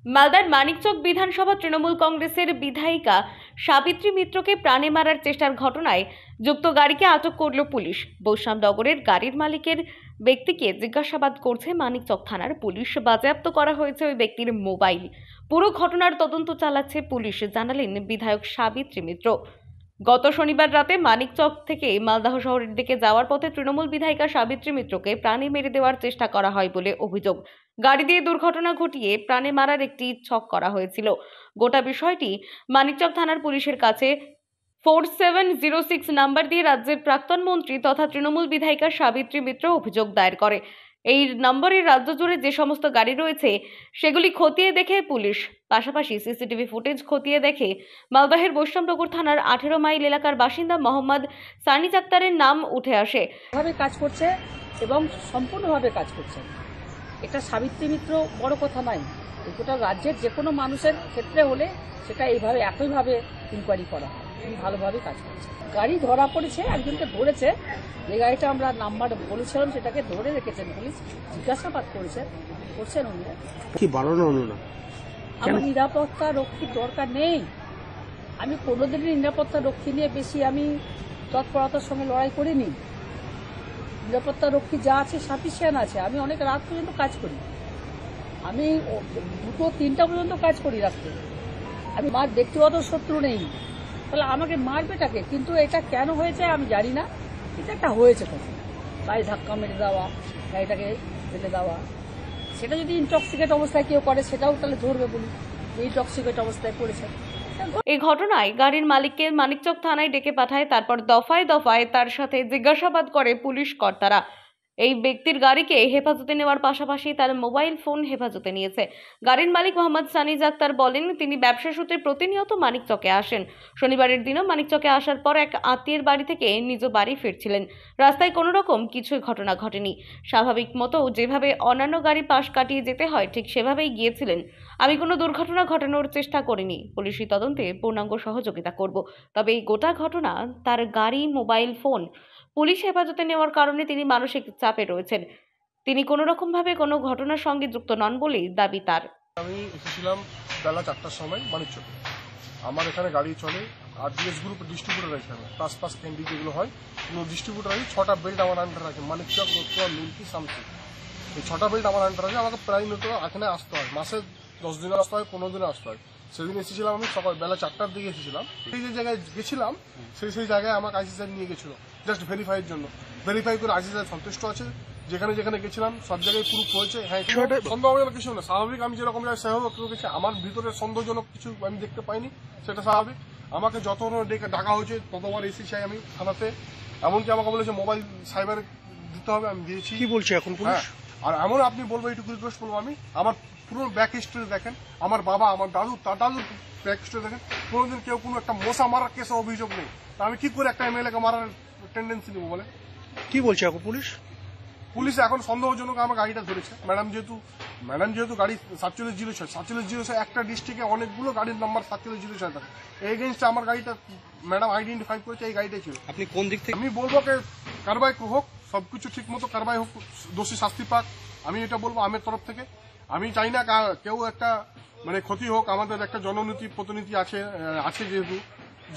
মালদার মানিকচক বিধানসভা তৃণমূল কংগ্রেসের বিধায়িকা সাবিত্রী মিত্রকে প্রাণে মারার চেষ্টার ঘটনায় যুক্ত গাড়িকে আটক করল পুলিশ। বৈষ্ণবনগরের গাড়ির মালিকের ব্যক্তিকে জিজ্ঞাসাবাদ করছে মানিকচক থানার পুলিশ। বাজেয়াপ্ত করা হয়েছে ওই ব্যক্তির মোবাইল। পুরো ঘটনার তদন্ত চালাচ্ছে পুলিশ, জানালেন বিধায়ক সাবিত্রী মিত্র। গত শনিবার রাতে মানিকচক থেকে মালদহ শহরের দিকে যাওয়ার পথে তৃণমূল বিধায়িকা সাবিত্রী মিত্রকে প্রাণে মেরে দেওয়ার চেষ্টা করা হয় বলে অভিযোগ। গাড়ি দিয়ে দুর্ঘটনা ঘটিয়ে প্রাণে মারার একটি ছক করা হয়েছিল। গোটা বিষয়টি মানিকচক থানার পুলিশের কাছে 4706 নাম্বার দিয়ে রাজ্যের প্রাক্তন মন্ত্রী তথা তৃণমূল বিধায়িকা সাবিত্রী মিত্র অভিযোগ দায়ের করে। এই নম্বরে রাজ্য জুড়ে যে সমস্ত গাড়ি রয়েছে সেগুলি খতিয়ে দেখে পুলিশ, পাশাপাশি সিসিটিভি ফুটেজ খতিয়ে দেখে মালদহের বৈষ্ণবনগর থানার 18 মাইল এলাকার বাসিন্দা মোহাম্মদ সানি আক্তারের নাম উঠে আসে। ভাবে কাজ করছে এবং সম্পূর্ণভাবে কাজ করছে। এটা সাবিত্রী মিত্র বড় কথা নয়, গোটা রাজ্যের যে কোনো মানুষের ক্ষেত্রে হলে সেটা এইভাবে একইভাবে ইনকোয়ারি করা হয়। ভালোভাবে কাজ করছে। গাড়ি ধরা পড়েছে, একজনকে ধরেছে। যে গাড়িটা আমরা নাম্বার বলেছিলাম সেটাকে ধরে রেখেছেন পুলিশ, জিজ্ঞাসাবাদ করছেন উনি। কি বাড়ানো হলো না? আমার নিরাপত্তা রক্ষীর দরকার নেই। আমি কোনোদিনই নিরাপত্তা রক্ষী নিয়ে বেশি আমি তৎপরতার সঙ্গে লড়াই করিনি। নিরাপত্তা রক্ষী যা আছে সাফিসিয়েন্ট আছে। আমি অনেক রাত পর্যন্ত কাজ করি, আমি 2-3টা পর্যন্ত কাজ করি রাত্রে। আমি আমার ব্যক্তিগত শত্রু নেই, তাহলে আমাকে মারবেটাকে? কিন্তু এটা কেন হয়েছে আমি জানি না, এটা একটা হয়েছে কথা। গাড়ি ধাক্কা মেরে দেওয়া, গাড়িটাকে ফেলে দেওয়া, সেটা যদি ইনটক্সিকেট অবস্থায় কেউ করে সেটাও তাহলে ধরবে বলি, ইনটক্সিকেট অবস্থায় করেছে। এই ঘটনায় গাড়ির মালিককে মানিকচক থানায় ডেকে পাঠায়, তারপর দফায় দফায় তার সাথে জিজ্ঞাসাবাদ করে পুলিশ কর্তারা। এই ব্যক্তির গাড়িকে হেফাজতে নেওয়ার পাশাপাশি তার মোবাইল ফোন হেফাজতে নিয়েছে। গাড়ির মালিক মোহাম্মদ সানি আক্তার বলেন, তিনি ব্যবসা সূত্রে প্রতিনিয়ত মানিকচকে আসেন। শনিবারের দিনও মানিকচকে আসার পর এক আত্মীয়ের বাড়ি থেকে নিজ বাড়ি ফিরছিলেন। রাস্তায় কোনো রকম কিছুই ঘটনা ঘটেনি। স্বাভাবিক মতো যেভাবে অন্যান্য গাড়ি পাশ কাটিয়ে যেতে হয় ঠিক সেভাবেই গিয়েছিলেন। আমি কোনো দুর্ঘটনা ঘটানোর চেষ্টা করিনি। পুলিশি তদন্তে পূর্ণাঙ্গ সহযোগিতা করব। তবে এই গোটা ঘটনা, তার গাড়ি, মোবাইল ফোন পুলিশ হেফাজতে নেওয়ার কারণে তিনি মানসিক চাপে রয়েছেন। তিনি কোনো রকম ভাবে কোনো ঘটনার সঙ্গে যুক্ত নন বলেই দাবি তার। আমি এসেছিলাম বেলা 4টার সময় মানিকচকে। আমার এখানে গাড়ি চলে, আর ডিএস গ্রুপ ডিস্ট্রিবিউটার এখানে পাস ক্যান্ডি যেগুলো হয় কোনো ডিস্ট্রিবিউটার আছে। 6টা বেল্ট আমার আন্ডার আছে, মানিকচক, রতুয়া, মিল্কি, সামসি। এই 6টা বেল্ট আমার আন্ডার আছে। আমাকে প্রায় মতো এখানে আসতে হয়, মাসে 10 দিনে আসতে হয়, 15 দিনে আসতে হয়। সেদিন এসেছিলাম আমি সকাল বেলা 4টার দিকে এসেছিলাম। এই যে জায়গায় গেছিলাম সেই জায়গায় আমাকে আইসি স্যার নিয়ে গেছিল জাস্ট ভেরিফাইয়ের জন্য। ভেরিফাই করে আইসি স্যার সন্তুষ্ট আছে। যেখানে যেখানে গেছিলাম সব জায়গায় প্রুফ হয়েছে। হ্যাঁ, সন্দেহজনক কিছু না, স্বাভাবিক। আমি যেরকম জায়গায় সেভাবে গেছি, আমার ভিতরে সন্দেহজনক কিছু আমি দেখতে পাইনি, সেটা স্বাভাবিক। আমাকে যতবার ডাকা হয়েছে ততবার এসি চাই আমি থানাতে। এমনকি আমাকে বলেছে মোবাইল সাইবারে দিতে হবে, আমি দিয়েছি। কি বলছে এখন পুলিশ? আর এমন আপনি বলবো, এইটুকু রিকোয়েস্ট করবো আমি, আমার পুরো ব্যাক হিস্ট্রি দেখেন। আমার বাবা, আমার দাদু, তার দাদুর ব্যাক হিস্ট্রি দেখেন। কোনোদিন কেউ কোনো একটা মশা মারার কেসে অভিযোগ নেই। তা আমি কি করে একটা এমএলএ কে মারার টেন্ডেন্সি নেবো বলে? কি বলছে এখন পুলিশ? পুলিশ এখন সন্দেহজনক আমার গাড়িটা ধরেছে। ম্যাডাম যেহেতু গাড়ি 4706 একটা ডিস্ট্রিক্টে অনেকগুলো গাড়ির নাম্বার 4706 থাকে। এগেইনস্টে আমার গাড়িটা ম্যাডাম আইডেন্টিফাই করেছে, এই গাড়িটাই ছিল। আপনি কোন দিক থেকে? আমি বলবো যে কারবাই হোক, সবকিছু ঠিক মতো কারবাই হোক, দোষী শাস্তি পাক, আমি এটা বলবো আমার তরফ থেকে। আমি চাই না কেউ একটা মানে ক্ষতি হোক। আমাদের একটা জননীতি প্রতিনিধি আছে যেহেতু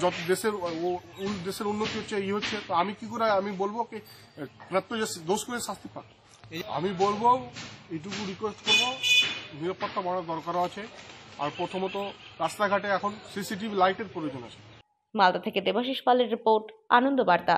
যত দেশের উন্নতি হচ্ছে, হচ্ছে, তো আমি কি করে আমি বলবো কি দোষ করে শাস্তি পাক? আমি বলবো, এইটুকু রিকোয়েস্ট করবো, নিরাপত্তা বাড়ানোর দরকার আছে। আর প্রথমত রাস্তাঘাটে এখন সিসিটিভি লাইটের প্রয়োজন আছে। মালদা থেকে দেবাশিস পালের রিপোর্ট, আনন্দ বার্তা।